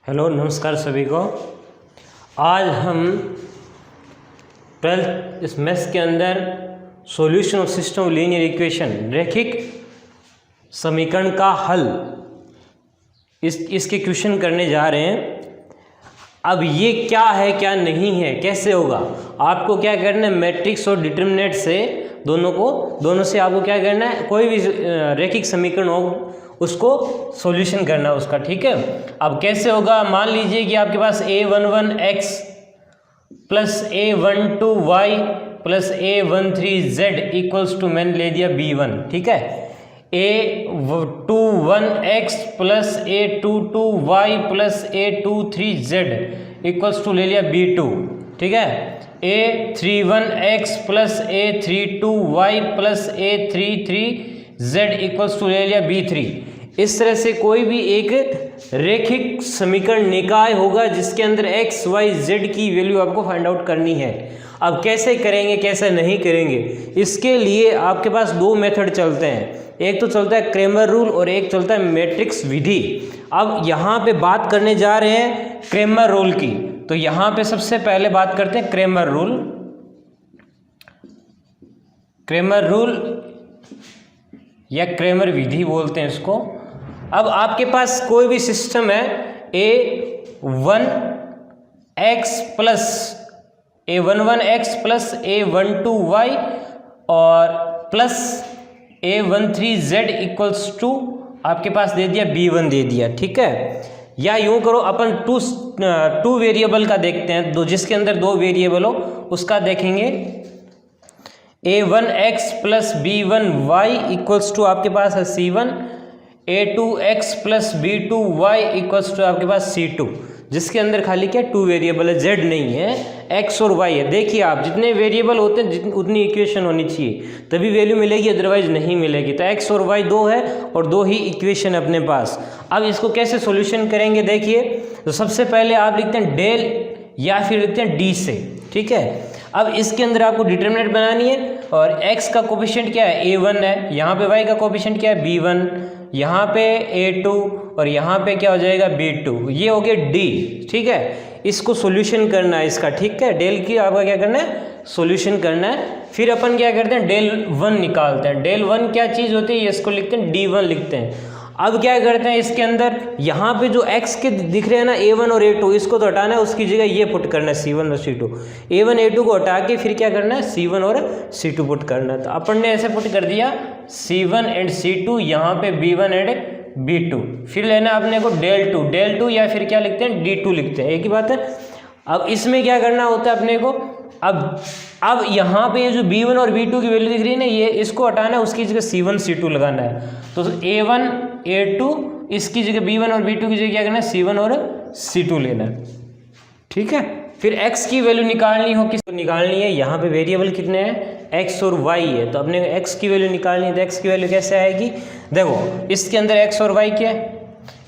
Hello नमस्कार सभी को। आज हम 12th इस मैथ्स के अंदर solution of system of linear equation रैखिक समीकरण का हल इसके क्वेश्चन करने जा रहे हैं। अब ये क्या है क्या नहीं है कैसे होगा, आपको क्या करना है, मैट्रिक्स और डिटर्मिनेंट से दोनों से आपको क्या करना है, कोई भी रैखिक समीकरण हो उसको सॉल्यूशन करना है उसका। ठीक है, अब कैसे होगा, मान लीजिए कि आपके पास a11x plus a12y plus a13z equals to मैंने ले दिया b1। ठीक है, a21x plus a22y plus a23z equals to ले लिया b2। ठीक है, a31x plus a32y plus a33z equals to ले लिया b3। इस तरह से कोई भी एक रैखिक समीकरण निकाय होगा जिसके अंदर x, y, z की वैल्यू आपको फाइंड आउट करनी है। अब कैसे करेंगे कैसे नहीं करेंगे, इसके लिए आपके पास दो मेथड चलते हैं, एक तो चलता है क्रेमर रूल और एक चलता है मैट्रिक्स विधि। अब यहाँ पे बात करने जा रहे हैं क्रेमर रूल की, तो यहाँ पे सबसे पहले बात करते हैं क्रेमर रूल। क्रेमर रूल या क्रेमर विधि बोलते हैं इसको। अब आपके पास कोई भी सिस्टम है a1x plus a11x plus a12y और प्लस a13z इक्वल्स टू आपके पास दे दिया b1 दे दिया। ठीक है, या यूं करो अपन टू वेरिएबल का देखते हैं, दो जिसके अंदर दो वेरिएबल हो उसका देखेंगे। a1x plus b1y equals to आपके पास है c1, a2x plus b2y equals to आपके पास c2, जिसके अंदर खाली क्या टू वेरिएबल है, z नहीं है, x और y है। देखिए आप जितने वेरिएबल होते हैं उतनी इक्वेशन होनी चाहिए तभी वैल्यू मिलेगी, अदरवाइज नहीं मिलेगी। तो x और y दो है और दो ही इक्वेशन अपने पास। अब इसको कैसे सॉल्यूशन करेंगे देखिए, तो सबसे पहले आप लिखते हैं डेल या फिर लिखते हैं d से। ठीक है, अब इसके अंदर आपको डिटरमिनेंट बनानी है और x का कोफिशिएंट क्या है a1 है, यहाँ पे y का कोफिशिएंट क्या है b1, यहाँ पे a2 और यहाँ पे क्या हो जाएगा b2, ये हो गया d। ठीक है, इसको सॉल्यूशन करना है इसका। ठीक है, डेल की आपका क्या करना है, सॉल्यूशन करना है। फिर अपन क्या करते हैं डेल 1 निकालते हैं। डेल 1 क्या चीज़ होती है, इसको लिखते हैं d1 लिखते हैं। अब क्या करते हैं इसके अंदर, यहाँ पे जो x के दिख रहे हैं ना a1 और a2, इसको तो हटाना है, उसकी जगह ये पुट करना है c1 और c2। a1 a2 को हटा के फिर क्या करना है c1 और c2 पुट करना है। तो अपन ने ऐसे पुट कर दिया c1 एंड c2, यहाँ पे b1 एंड b2। फिर लेना अपने को डेल 2 या फिर क्या लिखते हैं d2 लिखते हैं, एक ही बात है। अब इसमें क्या करना होता है अपने को, अब यहाँ पे ये जो b1 और b2 की वैल्यू दिख रही है ना, ये इसको हटाना है, उसकी जगह c1 c2 लगाना है। तो a1 a2 इसकी जगह b1 और b2 की जगह क्या करना है, c1 और c2 लेना है। ठीक है, फिर x की वैल्यू निकालनी हो, किसको निकालनी है, यहाँ पे वेरिएबल कितने हैं x और y है, तो अपने x की वैल्यू निकालनी है। तो x की वैल्यू कैसे आएगी, देखो इसके अंदर x और y क्या है,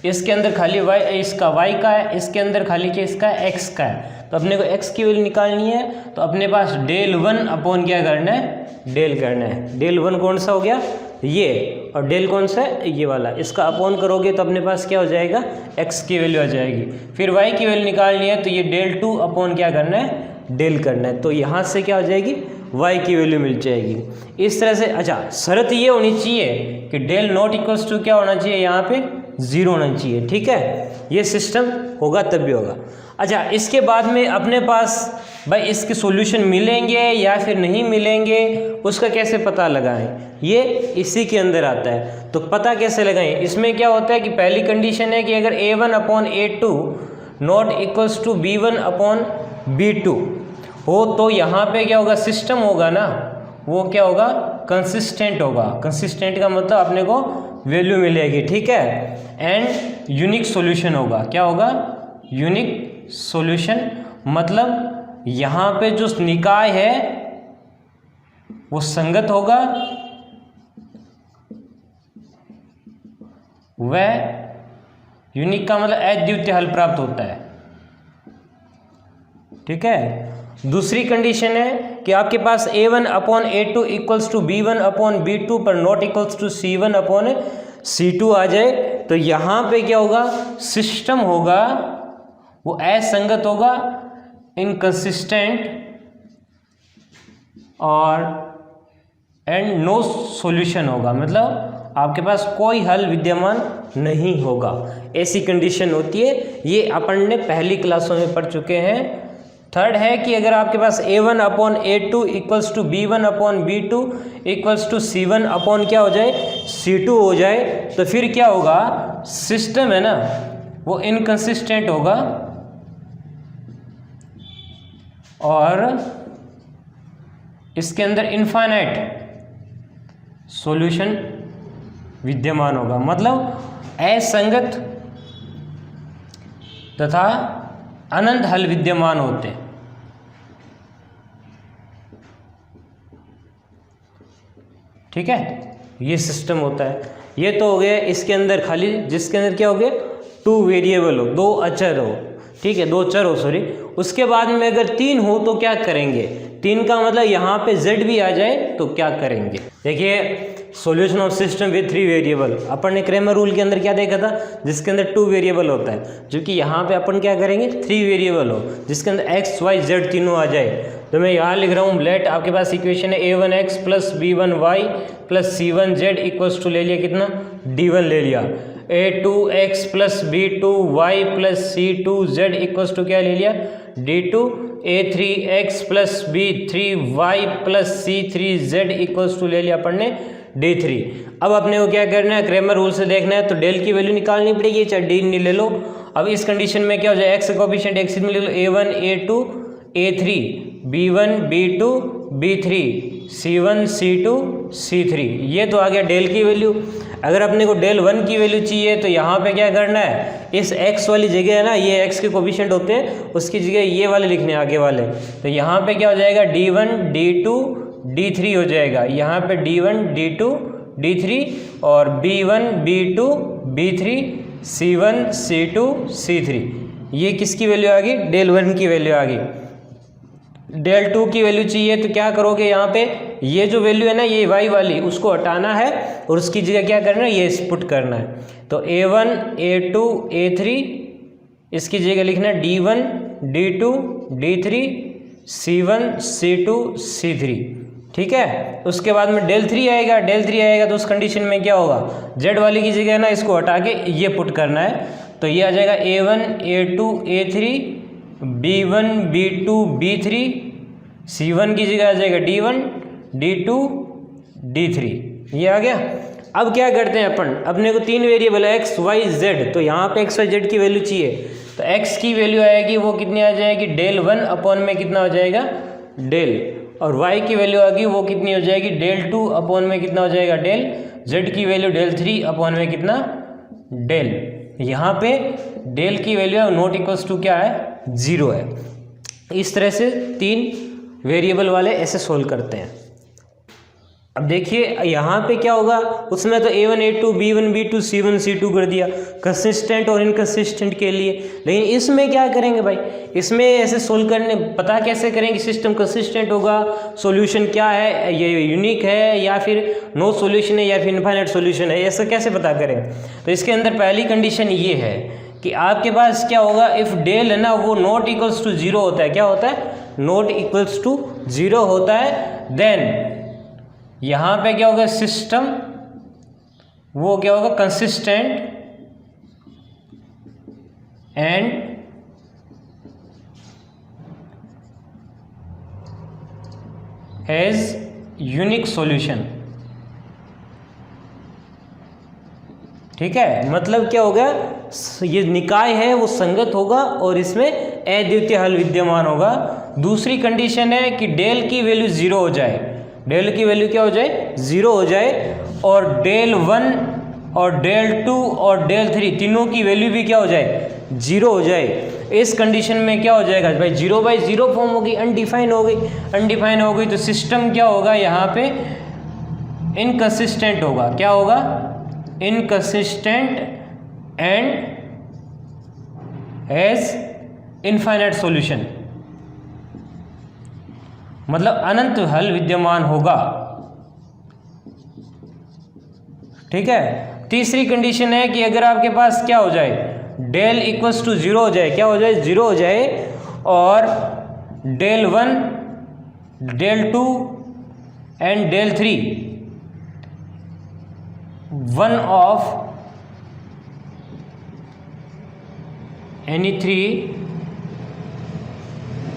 इसके अंदर खाली y इसका y का है, इसके अंदर खाली क्या इसका x का है। तो अपने को x की वैल्यू निकालनी है, तो अपने पास डेल 1 अपॉन क्या करना है, डेल करना है। डेल 1 कौन सा हो गया ये, और डेल कौन सा है ये वाला, इसका अपॉन करोगे तो अपने पास क्या हो जाएगा, x की वैल्यू आ जाएगी। फिर y की वैल्यू निकालनी है, तो ये डेल 2 अपॉन क्या करना है, डेल करना है। तो यहाँ से क्या हो जाएगी, y की वैल्यू मिल जाएगी इस तरह से। अच्छा, शर्त ये होनी चाहिए कि डेल नॉट इक्वल्स टू क्या होना चाहिए, यहाँ पे 0 होना चाहिए। ठीक है, ये सिस्टम होगा तब भी होगा। अच्छा, इसके बाद में अपने पास भाई इसके सॉल्यूशन मिलेंगे या फिर नहीं मिलेंगे, उसका कैसे पता लगाएं, ये इसी के अंदर आता है। तो पता कैसे लगाएं, इसमें क्या होता है कि पहली कंडीशन है कि अगर a1 upon a2 not equals to b1 upon b2 हो, तो यहाँ पे क्या होगा, सिस्टम होगा ना वो क्या होगा, कंसिस्टेंट होगा। कंसिस्टेंट का मतलब अपने को वैल्यू मिलेगी। ठीक है, एंड यूनिक सॉल्यूशन होगा। क्या होगा, यूनिक सॉल्यूशन, मतलब यहाँ पे जो निकाय है वो संगत होगा, वह यूनिक का मतलब अद्वितीय हल प्राप्त होता है। ठीक है, दूसरी कंडीशन है कि आपके पास a1 upon a2 equals to b1 upon b2 पर not equals to c1 upon c2 आ जाए, तो यहाँ पे क्या होगा, सिस्टम होगा वो असंगत होगा, इनकंसिस्टेंट और एंड नो सॉल्यूशन होगा, मतलब आपके पास कोई हल विद्यमान नहीं होगा। ऐसी कंडीशन होती है, ये अपन ने पहली क्लासों में पढ़ चुके हैं। थर्ड है कि अगर आपके पास A1/A2 equals to B1/B2 equals to C1 upon क्या हो जाए, C2 हो जाए, तो फिर क्या होगा, सिस्टम है ना वो इनकंसिस्टेंट होगा और इसके अंदर इनफाइनाइट सॉल्यूशन विद्यमान होगा, मतलब असंगत तथा अनंत हल विद्यमान होते हैं। ठीक है, ये सिस्टम होता है। ये तो हो गया इसके अंदर खाली, जिसके अंदर क्या हो गया, 2 वेरिएबल हो, 2 अचर हो, ठीक है, 2 चर हो सॉरी। उसके बाद में अगर 3 हो तो क्या करेंगे, 3 का मतलब यहाँ पे z भी आ जाए तो क्या करेंगे। देखिए solution of system with 3 variable, अपन ने क्रेमर रूल के अंदर क्या देखा था, जिसके अंदर 2 वेरिएबल होता है, जो कि यहाँ पे अपन क्या करेंगे 3 वेरिएबल हो, जिसके अंदर x y z तीनों आ जाए। तो मैं यहाँ लिख रहा हूँ, लेट आपके पास इक्वेशन है A1x plus B1y plus C1z equals to ले लिया कितना, D1 ले लिया। A2x plus B2y plus C2z equals to क्या ले लिया, D2। A3x plus B3y plus C3z equals to ले लिया अपन ने D3। अब अपने को क्या करना है, क्रेमर रूल से देखना है, तो डेल की वैल्यू निकालनी पड़ेगी, चाहे डी नहीं ले लो। अब इस कंडीशन में क्या हो जाए, एक्स कोएफिशिएंट एक्स में ले लो, A1 A2 A3 B1 B2 B3 C1 C2 C3, ये तो आ गया डेल की वैल्यू। अगर अपने को डेल 1 की वैल्यू चाहिए तो यहाँ पे क्या करना है, इस x वाली जगह है ना, ये x के कोएफिशिएंट होते हैं, उसकी जगह ये वाले लिखने आगे वाले। तो यहाँ पे क्या हो जाएगा, D1 D2 D3 हो जाएगा, यहाँ पे D1 D2 D3 और B1 B2 B3 C1 C2 C3, ये किसकी वैल्यू आ गई, डेल 1 की वैल्यू आ गई। डेल 2 की वैल्यू चाहिए तो क्या करोगे, यहाँ पे ये जो वैल्यू है ना, ये y वाली, उसको हटाना है और उसकी जगह क्या करना है, ये पुट करना है। तो A1 A2 A3, इसकी जगह लिखना है D1 D2 D3 C1 C2 C3, ठीक है। उसके बाद में डेल 3 आएगा, डेल 3 आएगा तो उस कंडीशन में क्या होगा, z वाली की जगह ना इसको हटा के ये पुट करना है, तो ये आ जाएगा A1 A2 A3 B1 B2 B3 C1 की जगह आ जाएगा D1 D2 D3, ये आ गया। अब क्या करते हैं अपन, अपने को 3 वेरिएबल है x y z, तो यहाँ पे x y z की वैल्यू चाहिए, तो x की वैल्यू आएगी वो कितनी आ जाएगी, डेल 1 अपॉन में कितना हो जाएगा, डेल, और y की वैल्यू आएगी वो कितनी हो जाएगी, डेल 2 अपॉन में कितना हो जाएगा, डेल, z की वैल्यू डेल 3 अपॉन में कितना, डेल। यहाँ पे डेल की वैल्यू नॉट इक्वल्स टू क्या है, 0 है। इस तरह से 3 वेरिएबल वाले ऐसे सोल्व करते हैं। अब देखिए यहाँ पे क्या होगा, उसमें तो A1 A2 B1 B2 C1 C2 कर दिया कंसिस्टेंट और इनकंसिस्टेंट के लिए, लेकिन इसमें क्या करेंगे भाई, इसमें ऐसे सोल्व करने पता कैसे करेंगे सिस्टम कंसिस्टेंट होगा, सॉल्यूशन क्या है, ये यूनिक है या फिर नो सॉल्यूशन है या फिर इनफाइनाइट सॉल्यूशन है, ऐसा कैसे पता करें। तो इसके अंदर पहली कंडीशन ये है कि आपके पास क्या होगा, इफ़ डेल है ना वो नॉट इक्वल्स टू 0 होता है, क्या होता है, नॉट इक्वल्स टू 0 होता है, देन यहाँ पे क्या होगा, सिस्टम वो क्या होगा, consistent and has unique solution. ठीक है, मतलब क्या होगा, ये निकाय है वो संगत होगा और इसमें अद्वितीय हल विद्यमान होगा। दूसरी कंडीशन है कि डेल की वैल्यू 0 हो जाए, डेल की वैल्यू क्या हो जाए, 0 हो जाए, और डेल 1 और डेल 2 और डेल 3 तीनों की वैल्यू भी क्या हो जाए, 0 हो जाए। इस कंडीशन में क्या हो जाएगा भाई, 0/0 फॉर्म होगी, अनडिफाइन हो गई, अनडिफाइन हो गई तो सिस्टम क्या होगा, यहाँ पे इनकंसिस्टेंट होगा, क्या होगा, inconsistent and has infinite solution, मतलब अनंत हल विद्यमान होगा। ठीक है। तीसरी कंडीशन है कि अगर आपके पास क्या हो जाए, डेल इक्वल्स टू 0 हो जाए, क्या हो जाए 0 हो जाए, और del 1 del 2 and del 3 one of any 3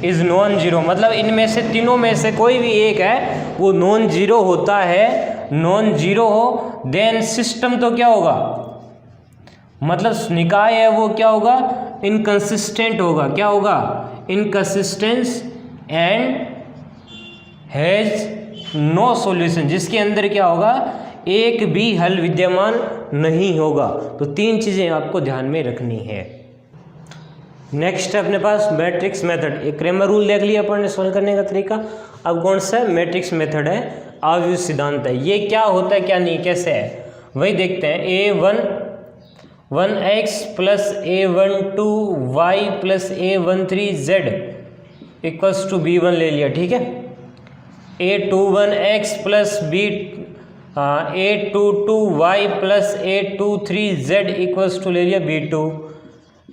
is non zero, मतलब इनमें से तीनों में से कोई भी एक है वो नॉन जीरो होता है, नॉन जीरो हो देन सिस्टम तो क्या होगा, मतलब निकाय है वो क्या होगा, इनकंसिस्टेंट होगा, क्या होगा, inconsistence and has no solution, जिसके अंदर क्या होगा, एक भी हल विद्यमान नहीं होगा। तो तीन चीजें आपको ध्यान में रखनी है। नेक्स्ट है अपने पास मैट्रिक्स मेथड। एक क्रेमर रूल देख लिया अपन ने सॉल्व करने का तरीका। अब कौन सा है, मैट्रिक्स मेथड है, आव्यूह सिद्धांत है। ये क्या होता है क्या नहीं, कैसे है वही देखते हैं। a11x plus a12y plus a13z equals to b1 ले लिया, ठीक है। a21x plus a22y plus a23z equals to ले लिया b2।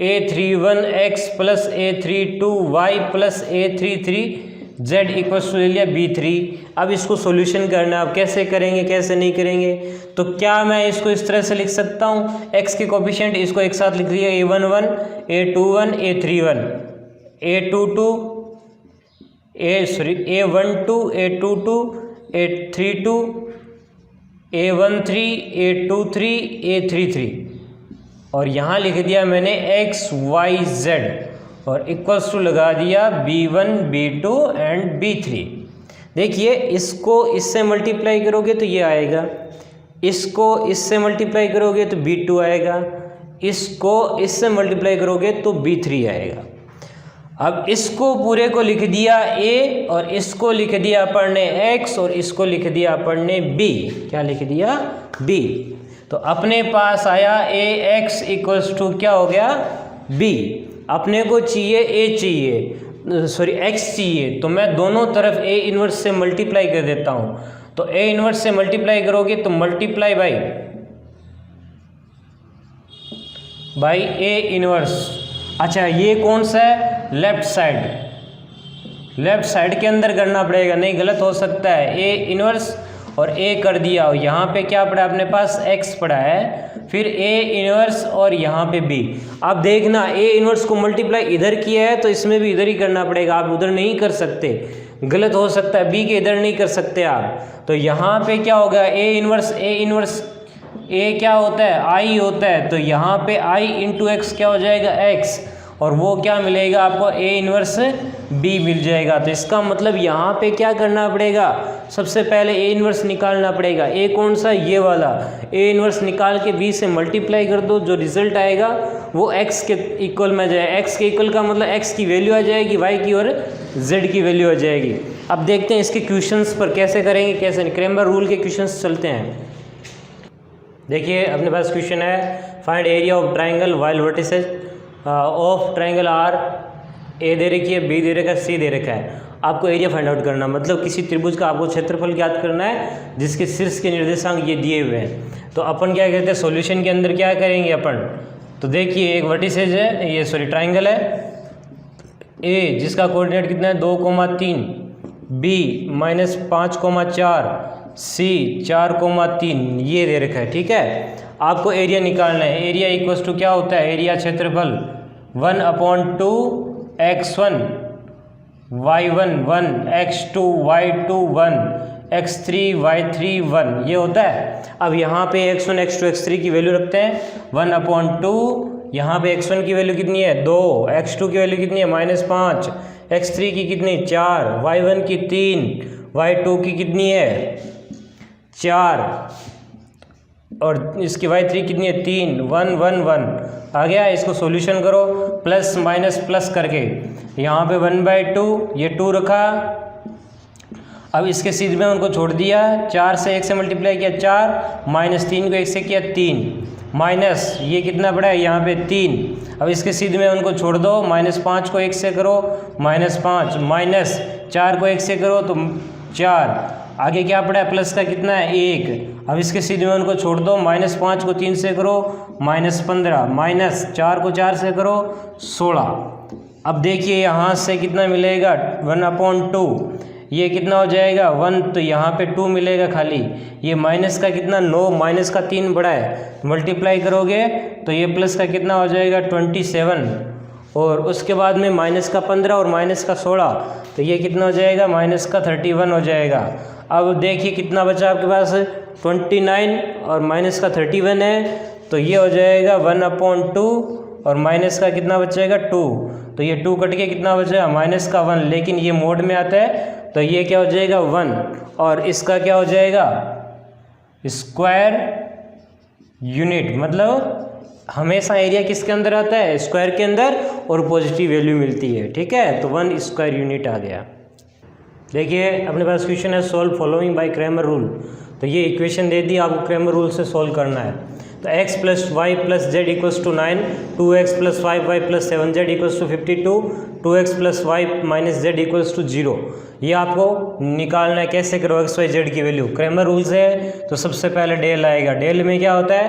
a31x plus a32y plus a33z equals to ले लिया b3। अब इसको सॉल्यूशन करना है, अब कैसे करेंगे कैसे नहीं करेंगे, तो क्या मैं इसको इस तरह से लिख सकता हूँ, x के कोफिशिएंट इसको एक साथ लिख लिया, a11 a21 a31 a12 a22 a32 a13 a23 a33 और यहाँ लिख दिया मैंने x y z और इक्वल्स टू लगा दिया b1 b2 एंड b3। देखिए इसको इससे मल्टीप्लाई करोगे तो ये आएगा, इसको इससे मल्टीप्लाई करोगे तो b2 आएगा, इसको इससे मल्टीप्लाई करोगे तो b3 आएगा। अब इसको पूरे को लिख दिया a और इसको लिख दिया अपन ने x और इसको लिख दिया अपन ने b, क्या लिख दिया b। तो अपने पास आया ax इक्वल्स टू क्या हो गया b। अपने को चाहिए a चाहिए, सॉरी x चाहिए, तो मैं दोनों तरफ a इन्वर्स से मल्टीप्लाई कर देता हूँ। तो a इन्वर्स से मल्टीप्लाई करोगे तो मल्टीप्लाई बाई a इन्वर्स। अच्छा ये कौन सा है, लेफ्ट साइड, लेफ्ट साइड के अंदर करना पड़ेगा, नहीं गलत हो सकता है। a इन्वर्स और a कर दिया और यहाँ पे क्या पड़ा अपने पास x पड़ा है, फिर a इन्वर्स और यहाँ पे b। अब देखना a इन्वर्स को मल्टीप्लाई इधर किया है तो इसमें भी इधर ही करना पड़ेगा, आप उधर नहीं कर सकते, गलत हो सकता है, b के इधर नहीं कर सकते आप। तो यहाँ पे क्या होगा, a इन्वर्स a क्या होता है i होता है, तो यहाँ पे i इंटू एक्स क्या हो जाएगा x, और वो क्या मिलेगा आपको a इन्वर्स b मिल जाएगा। तो इसका मतलब यहाँ पे क्या करना पड़ेगा, सबसे पहले a इन्वर्स निकालना पड़ेगा। a कौन सा, ये वाला, a इन्वर्स निकाल के b से मल्टीप्लाई कर दो, जो रिजल्ट आएगा वो x के इक्वल में जाएगा। x के इक्वल का मतलब x की वैल्यू आ जाएगी, y की और z की वैल्यू आ जाएगी। अब देखते हैं इसके क्वेश्चंस पर कैसे करेंगे कैसे नहीं। क्रेमर रूल के क्वेश्चंस चलते हैं। देखिए अपने पास क्वेश्चन है, find area of triangle while vertices of triangle are, A दे रखी है, बी दे रखा है, सी दे रखा है। आपको एरिया फाइंड आउट करना, मतलब किसी त्रिभुज का आपको क्षेत्रफल ज्ञात करना है जिसके शीर्ष के निर्देशांक ये दिए हुए हैं। तो अपन क्या कहते हैं, सॉल्यूशन के अंदर क्या करेंगे अपन, तो देखिए एक वर्टिसेज है, ये सॉरी ट्राइंगल है, ए जिसका कोऑर्डिनेट कितना है 2,3, बी -5,4, सी 4,3 ये दे रखा है, ठीक है। आपको एरिया निकालना है। एरिया इक्वल्स टू क्या होता है, एरिया क्षेत्रफल 1/2 x1 y1 1 x2 y2 1 x3 y3 1 ये होता है। अब यहाँ पे x1 x2 x3 की वैल्यू रखते हैं 1/2, यहाँ पे x1 की वैल्यू कितनी है 2, x2 की वैल्यू कितनी है -5, x3 की कितनी 4, y1 की 3, y2 की कितनी है 4 और इसकी y3 कितनी है 3, 1 1 1 आ गया। इसको सॉल्यूशन करो प्लस माइनस प्लस करके, यहाँ पे 1/2 ये 2 रखा। अब इसके सीध में उनको छोड़ दिया, 4 से 1 से मल्टीप्लाई किया 4, -3 को 1 से किया 3, माइनस ये कितना पड़ा है यहाँ पे 3। अब इसके सीध में उनको छोड़ दो, -5 को 1 से करो -5, -4 को 1 से करो तो 4, आगे क्या पड़ा है, प्लस का कितना है 1। अब इसके सीधे में उनको छोड़ दो, -5 को 3 से करो -15, -4 को 4 से करो 16। अब देखिए यहाँ से कितना मिलेगा 1/2, ये कितना हो जाएगा 1, तो यहाँ पे 2 मिलेगा खाली। ये माइनस का कितना 9, माइनस का 3 बड़ा है, मल्टीप्लाई करोगे तो ये प्लस का कितना हो जाएगा 27, और उसके बाद में माइनस का 15 और माइनस का 16, तो ये कितना हो जाएगा माइनस का 31 हो जाएगा। अब देखिए कितना बचा आपके पास 29 और माइनस का 31 है, तो ये हो जाएगा 1/2 और माइनस का कितना बचेगा 2, तो ये 2 कट के कितना बचेगा माइनस का 1, लेकिन ये मोड में आता है तो ये क्या हो जाएगा 1, और इसका क्या हो जाएगा स्क्वायर यूनिट, मतलब हमेशा एरिया किसके अंदर आता है, स्क्वायर के अंदर, और पॉजिटिव वैल्यू मिलती है। ठीक है, तो 1 स्क्वायर यूनिट आ गया। देखिए अपने पास क्वेश्चन है solve following bye Cramer rule. तो ये इक्वेशन दे दी, आपको क्रैमर रूल से सॉल्व करना है। तो x + y + z = 9, 2x + 5y + 7z = 52, 2x + y - z = 0। ये आपको निकालना है। कैसे करो x y z की वैल्यू, क्रैमर रूल से है तो सबसे पहले डेल आएगा। डेल में क्या होता है,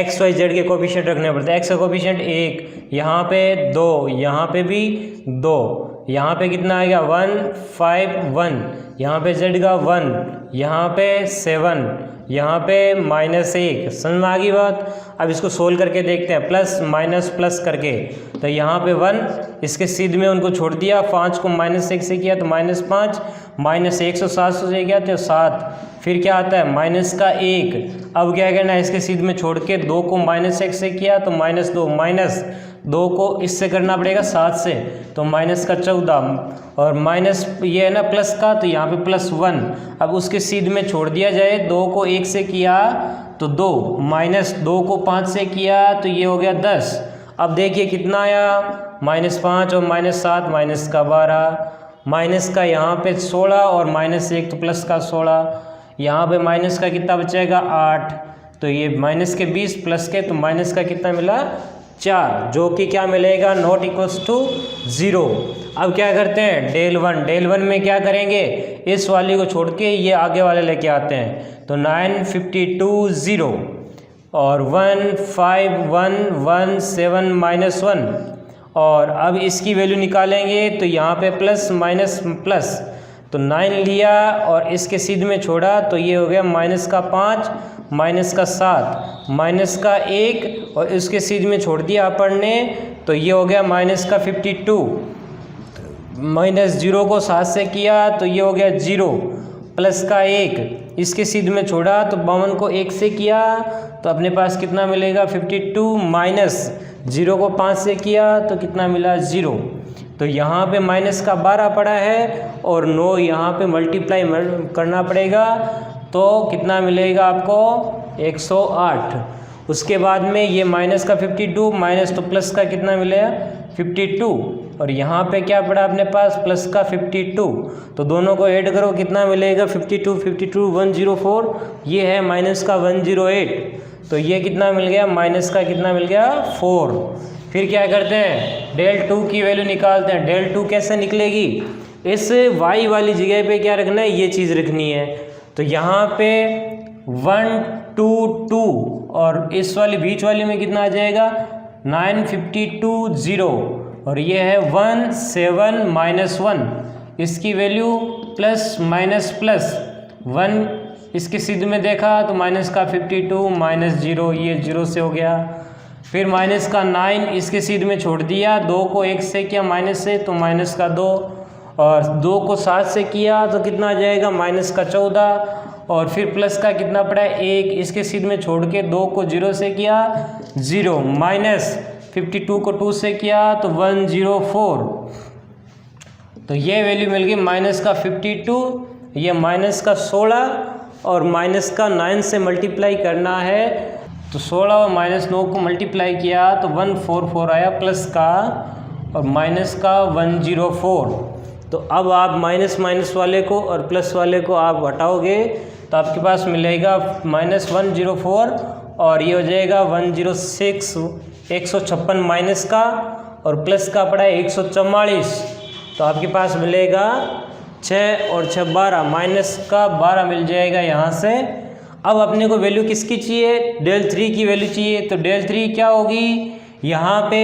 x y z के कोफिशिएंट रखने पड़ते हैं। x का कोफिशिएंट 1, यहाँ पे 2, यहाँ पे भी 2, यहाँ पे कितना आएगा 1 5 1, यहाँ पे z का 1, यहाँ पे 7, यहाँ पे -1। समझ में आ गई बात। अब इसको सोल्व करके देखते हैं, प्लस माइनस प्लस करके। तो यहाँ पे 1, इसके सीध में उनको छोड़ दिया, 5 को -1 से किया तो -5, -1 से 7 से किया तो 7, फिर क्या आता है माइनस का 1। अब क्या करना है, इसके सीध में छोड़ के 2 को -1 से किया तो -2, -2 को इससे करना पड़ेगा 7 से, तो माइनस का 14, और माइनस ये है ना प्लस का, तो यहाँ पे +1। अब उसके सीध में छोड़ दिया जाए, 2 को 1 से किया तो 2, -2 को 5 से किया तो ये हो गया 10। अब देखिए कितना आया -5 और -7 माइनस का 12, माइनस का यहाँ पे 16 और -1 तो प्लस का 16, यहाँ पे माइनस का कितना बचेगा 8, तो ये माइनस के 20 प्लस के, तो माइनस का कितना मिला 4, जो कि क्या मिलेगा नॉट इक्वल्स टू 0। अब क्या करते हैं डेल वन में क्या करेंगे, इस वाली को छोड़ के ये आगे वाले लेके आते हैं। तो 9 52 0 और 1 5 1 1 7 -1, और अब इसकी वैल्यू निकालेंगे तो यहाँ पे प्लस माइनस प्लस, तो 9 लिया और इसके सीध में छोड़ा तो ये हो गया -5 -7 -1, और इसके सीध में छोड़ दिया अपन ने तो ये हो गया -52, -0 को 7 से किया तो ये हो गया 0, प्लस का 1, इसके सीध में छोड़ा तो 52 को 1 से किया तो अपने पास कितना मिलेगा 52, -0 को 5 से किया तो कितना मिला 0। तो यहाँ पे माइनस का 12 पड़ा है और 9 यहाँ पे मल्टीप्लाई करना पड़ेगा, तो कितना मिलेगा आपको 108। उसके बाद में ये माइनस का 52 माइनस तो प्लस का कितना मिलेगा 52, और यहाँ पे क्या पड़ा अपने पास प्लस का 52, तो दोनों को ऐड करो कितना मिलेगा 52 52 104, ये है माइनस का 108, तो ये कितना मिल गया माइनस का कितना मिल गया 4। फिर क्या करते हैं डेल 2 की वैल्यू निकालते हैं। डेल 2 कैसे निकलेगी, इस y वाली जगह पे क्या रखना है, ये चीज़ रखनी है। तो यहाँ पे 1 2 2 और इस वाली बीच वाली में कितना आ जाएगा 9 52 0, और ये है 1 7 -1, इसकी वैल्यू प्लस माइनस प्लस 1, इसके सीध में देखा तो माइनस का 52 -0, ये 0 से हो गया। फिर माइनस का 9 इसके सीध में छोड़ दिया, 2 को 1 से किया माइनस से तो माइनस का 2, और 2 को 7 से किया तो कितना आ जाएगा माइनस का 14, और फिर प्लस का कितना पड़ा है 1, इसके सीध में छोड़ के 2 को 0 से किया 0, माइनस 52 को 2 से किया तो 104, तो ये वैल्यू मिल गई माइनस का 52, ये माइनस का 16 और माइनस का 9 से मल्टीप्लाई करना है, तो 16 और -9 को मल्टीप्लाई किया तो 144 आया प्लस का, और माइनस का 104। तो अब आप माइनस वाले को और प्लस वाले को आप हटाओगे तो आपके पास मिलेगा -104, और ये हो जाएगा 106 156 माइनस का, और प्लस का पड़ा है 144, तो आपके पास मिलेगा 6 और 6 12, माइनस का 12 मिल जाएगा यहाँ से। अब अपने को वैल्यू किसकी चाहिए, del 3 की वैल्यू चाहिए। तो del 3 क्या होगी, यहाँ पे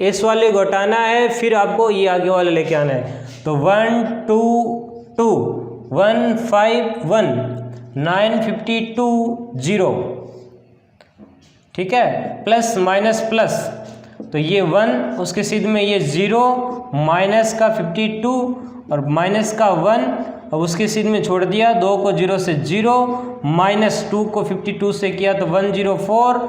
इस वाले को हटाना है, फिर आपको ये आगे वाले लेके आना है। तो 1 2 2 1 5 1 9 52 0, ठीक है, प्लस माइनस प्लस, तो ये 1, उसके सीध में ये 0, माइनस का 52 और माइनस का 1, अब उसके सीध में छोड़ दिया, 2 को 0 से 0, माइनस 2 को 52 से किया तो 104,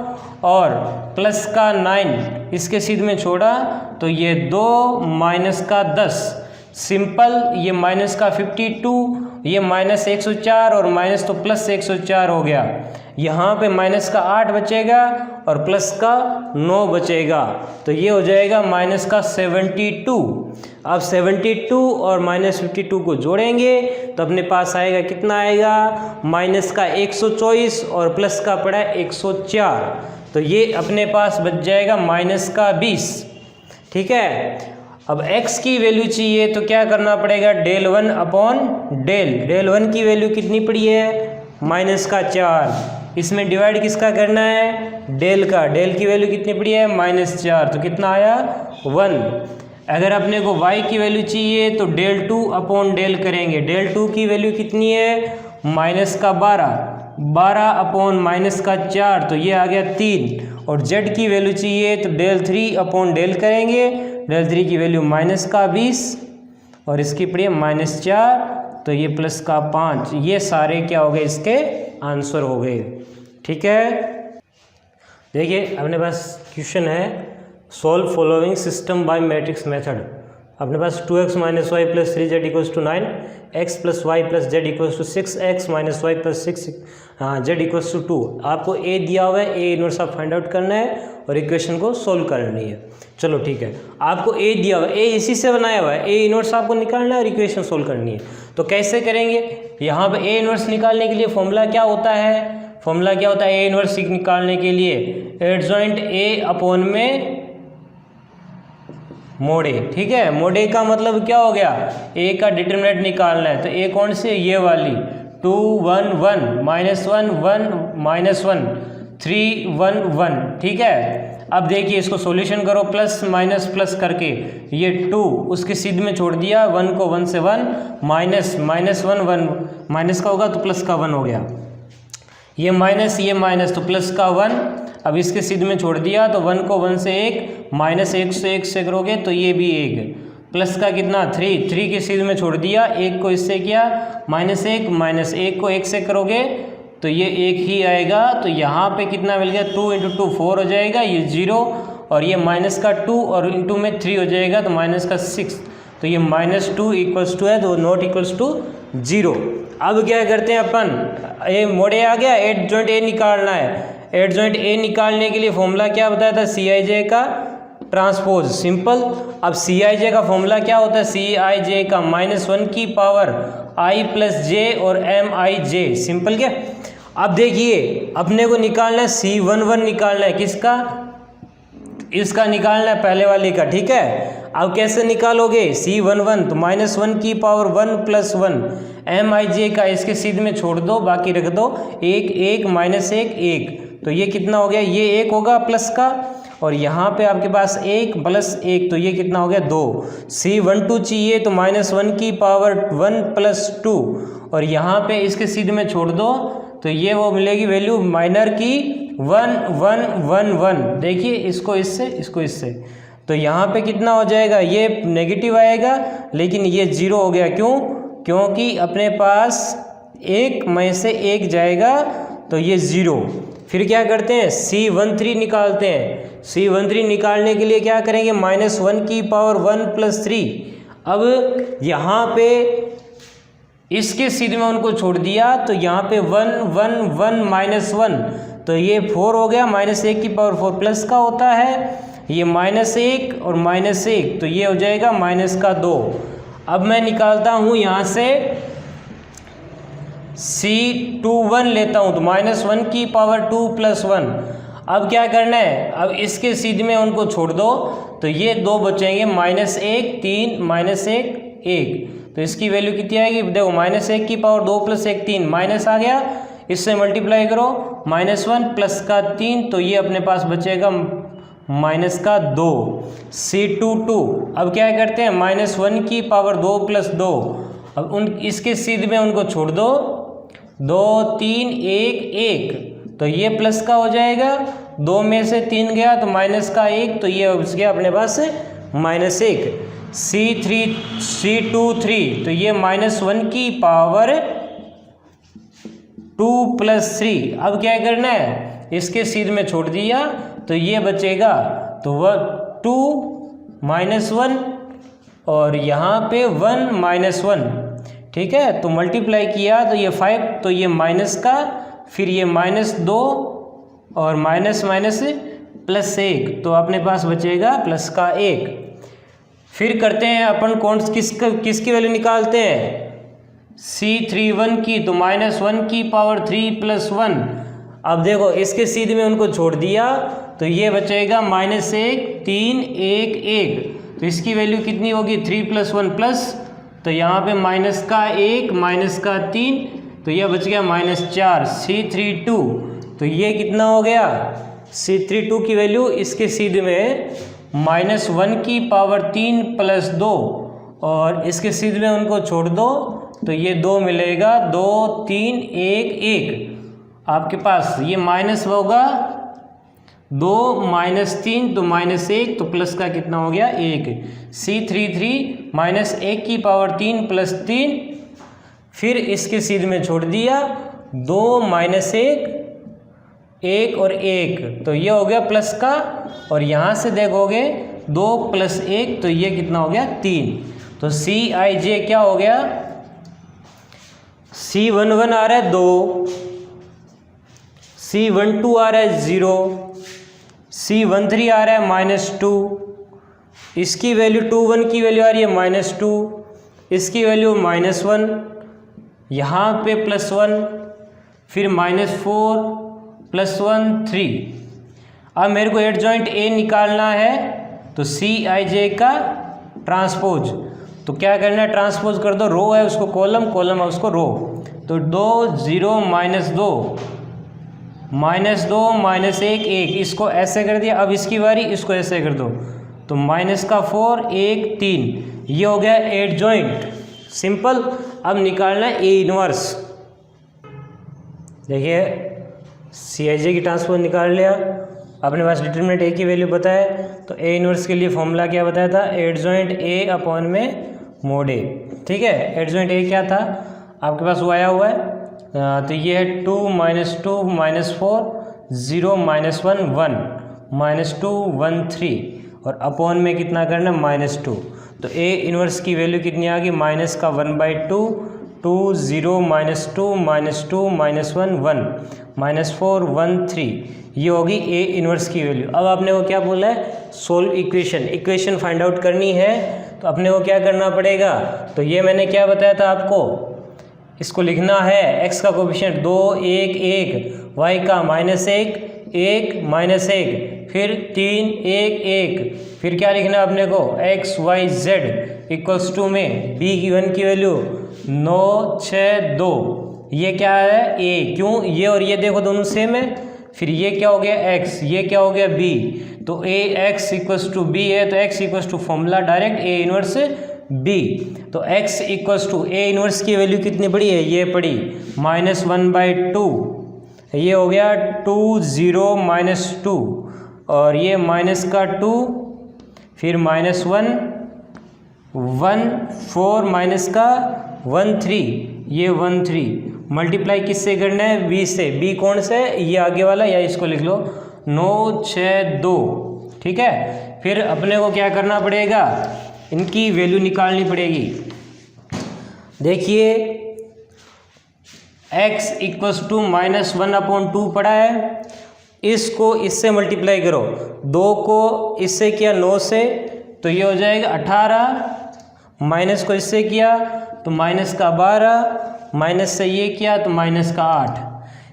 और प्लस का 9 इसके सीध में छोड़ा तो ये 2, माइनस का 10, सिंपल, ये माइनस का 52, ये माइनस 104 और माइनस तो प्लस 104 हो गया। यहाँ पे माइनस का 8 बचेगा और प्लस का 9 बचेगा, तो ये हो जाएगा माइनस का 72। अब 72 और माइनस 52 को जोड़ेंगे तो अपने पास आएगा, कितना आएगा, माइनस का 124 और प्लस का पड़ा 104, तो ये अपने पास बच जाएगा माइनस का 20, ठीक है। अब x की वैल्यू चाहिए तो क्या करना पड़ेगा, del 1 अपॉन del 1 की वैल्यू कितनी पड़ी है, माइनस का 4, इसमें डिवाइड किसका करना है, del का, del की वैल्यू कितनी पड़ी है, माइनस 4, तो कितना आया 1। अगर अपने को y की वैल्यू चाहिए तो del 2 अपॉन del करेंगे, del 2 की वैल्यू कितनी है, माइनस का 12 अपॉन माइनस का 4, तो ये आ गया 3, और z की वैल्यू चाहिए तो del 3 अपॉन del करेंगे, del 3 की वैल्यू माइनस का 20 और इसकी पड़ी है माइनस 4, तो ये प्लस का 5, ये सारे क्या हो गए, इसके आंसर हो गए, ठीक है। देखिए अपने पास क्वेश्चन है, solve following system by matrix method. अपने पास 2x minus Y plus 3z equals to 9, x plus Y plus Z equals to 6x minus Y plus 6 Z equals to 2। आपको a दिया हुआ है, a इनवर्स आप find out करना है और इक्वेशन को सोल्व करनी है। चलो ठीक है, आपको a दिया हुआ है, a इसी से बनाया हुआ है, a इनवर्स आपको निकालना है और इक्वेशन सोल्व करनी है। तो कैसे करेंगे, यहाँ पे a इनवर्स निकालने के लिए फॉर्मूला क्या होता है, फॉर्मूला क्या होता है a इनवर्स निकालने के लिए, एडजॉइंट a अपॉन में मोड ए, ठीक है। मोड ए का मतलब क्या हो गया, ए का डिटरमिनेंट निकालना है, तो ए कौन सी है, ये वाली 2 1 1 माइनस 1 1 माइनस 1 3 1 1, ठीक है। अब देखिए इसको सॉल्यूशन करो, प्लस माइनस प्लस करके, ये 2 उसके सीध में छोड़ दिया, 1 को 1 से 1, माइनस 1 1 माइनस का होगा तो प्लस का 1 हो गया, ये माइनस तो प्लस का 1, अब इसके सीध में छोड़ दिया तो 1 को 1 से 1, माइनस 1 से 1 से करोगे तो ये भी 1, प्लस का कितना 3 के सीध में छोड़ दिया, 1 को इससे किया माइनस 1 को 1 से करोगे तो ये 1 ही आएगा, तो यहाँ पे कितना मिल गया, 2 × 2 4 हो जाएगा, ये 0 और ये माइनस का 2 और इंटू में 3 हो जाएगा तो माइनस का 6, तो ये -2 इक्वल्स टू है, तो नॉट इक्वल्स टू 0। अब क्या करते हैं अपन, ए मोड ए आ गया, एडजॉइंट ए निकालना है। एडजॉइंट ए निकालने के लिए फॉर्मूला क्या बताया था, Cij का ट्रांसपोज, सिंपल। अब Cij का फॉर्मूला क्या होता है, Cij का -1 की पावर i प्लस जे और Mij, सिंपल। क्या, अब देखिए अपने को निकालना है C11 निकालना है, किसका, इसका निकालना है पहले वाले का, ठीक है। अब कैसे निकालोगे, C11 तो -1 की पावर 1 प्लस 1, Mij का इसके सीध में छोड़ दो, बाकी रख दो 1 1 माइनस 1 1, तो ये कितना हो गया, ये 1 होगा प्लस का, और यहाँ पे आपके पास 1 प्लस 1, तो ये कितना हो गया 2। C12 चाहिए तो -1 की पावर 1 प्लस 2, और यहाँ पे इसके सीध में छोड़ दो तो ये वो मिलेगी वैल्यू माइनर की 1 1 1 1। देखिए इसको इससे, तो यहाँ पे कितना हो जाएगा, ये नेगेटिव आएगा लेकिन ये 0 हो गया, क्यों, क्योंकि अपने पास 1 में से 1 जाएगा तो ये 0। फिर क्या करते हैं, C13 निकालते हैं। C13 निकालने के लिए क्या करेंगे, -1 की पावर 1 प्लस 3। अब यहाँ पे इसके सीध में उनको छोड़ दिया तो यहाँ पे 1 1 1 -1, तो ये 4 हो गया, -1 की पावर 4 प्लस का होता है, ये -1 और -1, तो ये हो जाएगा -2। अब मैं निकालता हूँ यहाँ से C21 लेता हूँ, तो -1 की पावर 2 प्लस 1। अब क्या करना है, अब इसके सीध में उनको छोड़ दो तो ये 2 बचेंगे, -1 3 -1 1, तो इसकी वैल्यू कितनी आएगी, देखो -1 की पावर 2 + 1 3, माइनस आ गया, इससे मल्टीप्लाई करो -1 + का 3, तो ये अपने पास बचेगा -2 C2 2। अब क्या करते हैं, -1 की पावर 2 + 2, अब इसके सीध में उनको छोड़ दो, 2 3 1 1, तो ये प्लस का हो जाएगा, 2 में से 3 गया तो -1, तो ये बच गया अपने पास -1। C2 3, तो ये -1 की पावर 2 + 3। अब क्या करना है, इसके सीध में छोड़ दिया तो ये बचेगा, तो वह 2 -1 और यहाँ पे 1 -1, ठीक है। तो मल्टीप्लाई किया तो ये 5, तो ये माइनस का, फिर ये -2 और माइनस +1, तो अपने पास बचेगा +1। फिर करते हैं अपन कौन किसकी वैल्यू निकालते हैं, C31 की, तो -1 की पावर 3 + 1। अब देखो इसके सीध में उनको छोड़ दिया तो ये बचेगा -1 3 1 1, तो इसकी वैल्यू कितनी होगी, 3 + 1 प्लस, तो यहाँ पे -1 -3, तो यह बच गया -4 C32। तो ये कितना हो गया, C32 की वैल्यू इसके सीध में -1 की पावर 3 + 2 और इसके सीध में उनको छोड़ दो तो ये 2 मिलेगा, 2 3 1 1। आपके पास ये माइनस होगा 2 -3, तो -1, तो प्लस का कितना हो गया 1। C33 -1 की पावर 3 + 3, फिर इसके सीध में छोड़ दिया 2 -1 1 और 1, तो ये हो गया प्लस का, और यहाँ से देखोगे 2 + 1, तो ये कितना हो गया 3। तो Cij क्या हो गया, C11 आ रहा है 2, C12 आ रहा है 0, C13 आ रहा है -2, इसकी वैल्यू 21 की वैल्यू आ रही है -2, इसकी वैल्यू -1, यहाँ पे +1, फिर -4 +1 3। अब मेरे को एडजॉइंट A निकालना है, तो Cij का ट्रांसपोज, तो क्या करना है, ट्रांसपोज कर दो, रो है उसको कॉलम, कॉलम है उसको रो, तो 2 0 -2 -2 -1 1, इसको ऐसे कर दिया। अब इसकी बारी, इसको ऐसे कर दो, तो -4 1 3, ये हो गया एडजॉइंट, सिंपल। अब निकालना है A इनवर्स। देखिए Cij की ट्रांसपोज निकाल लिया, अपने पास डिटरमिनेंट A की वैल्यू पता है, तो A इनवर्स के लिए फॉर्मूला क्या बताया था, एडजॉइंट A/mod A, ठीक है। एडजॉइंट A क्या था, आपके पास वो आया हुआ है, तो ये है 2 -2 -4 0 -1 1 -2 1 3, और अपॉन में कितना करना है -2, तो A इनवर्स की वैल्यू कितनी आ गई, -1/2 2 0 -2 -2 -1 1 -4 1 3, ये होगी A इनवर्स की वैल्यू। अब आपने को क्या बोला है, सोल्व इक्वेशन फाइंड आउट करनी है, तो अपने को क्या करना पड़ेगा, तो ये मैंने क्या बताया था आपको, इसको लिखना है x का कोफिशिएंट 2 1 1, y का -1 1 -1, फिर 3 1 1, फिर क्या लिखना है अपने को, x y z equals to में b की 1 की वैल्यू 9 6 2, ये क्या है a, क्यों, ये और ये देखो दोनों सेम है, फिर ये क्या हो गया x, ये क्या हो गया b, तो a x equals to b है, तो x equals to formula direct a inverse b, तो x equals to a inverse की वैल्यू कितनी पड़ी है, ये पड़ी -1/2, ये हो गया 2 0 -2, और ये -2, फिर -1 1 4 -1 3, ये 1 3, मल्टीप्लाई किससे करना है, b से, b कौन से, ये आगे वाला, या इसको लिख लो 9 6 2, ठीक है। फिर अपने को क्या करना पड़ेगा, इनकी वैल्यू निकालनी पड़ेगी। देखिए x इक्वल्स टू -1/2 पड़ा है, इसको इससे मल्टीप्लाई करो, 2 को इससे किया 9 से, तो ये हो जाएगा 18, माइनस को इससे किया तो -12, माइनस से ये किया तो -8,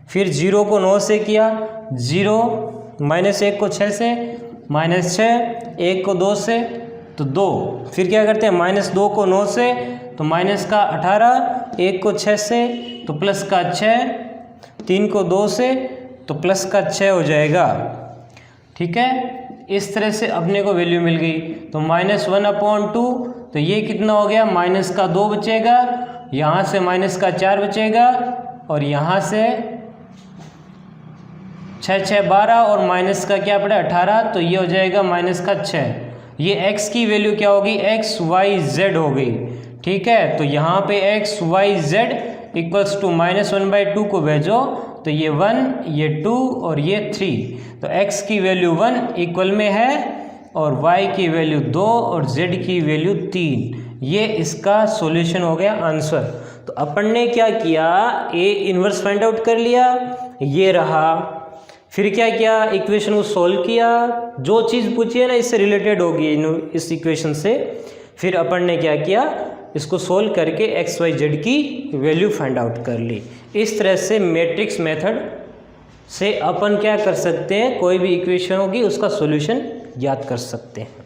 फिर 0 को 9 से किया 0, -1 को 6 से, -6, 1 को 2 से तो 2, फिर क्या करते हैं -2 को 9 से तो माइनस का 18, 1 को 6 से तो प्लस का 6, 3 को 2 से तो प्लस का 6 हो जाएगा। ठीक है, इस तरह से अपने को वैल्यू मिल गई। तो -1/2 तो ये कितना हो गया, माइनस का 2 बचेगा, यहाँ से माइनस का 4 बचेगा और यहाँ से 6 6 12 और माइनस का क्या पड़ा 18, तो ये हो जाएगा माइनस का 6। ये x की वैल्यू क्या होगी, x y z हो गई। ठीक है, तो यहाँ पे x y z equals to -1/2 को भेजो तो ये 1, ये 2 और ये 3। तो x की वैल्यू 1 इक्वल में है और y की वैल्यू 2 और z की वैल्यू 3। ये इसका सॉल्यूशन हो गया आंसर। तो अपन ने क्या किया, a इन्वर्स फाइंड आउट कर लिया, ये रहा। फिर क्या किया, इक्वेशन को सोल्व किया, जो चीज़ पूछी है ना इससे रिलेटेड होगी इस इक्वेशन से। फिर अपन ने क्या किया, इसको सोल्व करके एक्स वाई जेड की वैल्यू फाइंड आउट कर ली। इस तरह से मैट्रिक्स मेथड से अपन क्या कर सकते हैं, कोई भी इक्वेशन होगी उसका सॉल्यूशन ज्ञात कर सकते हैं।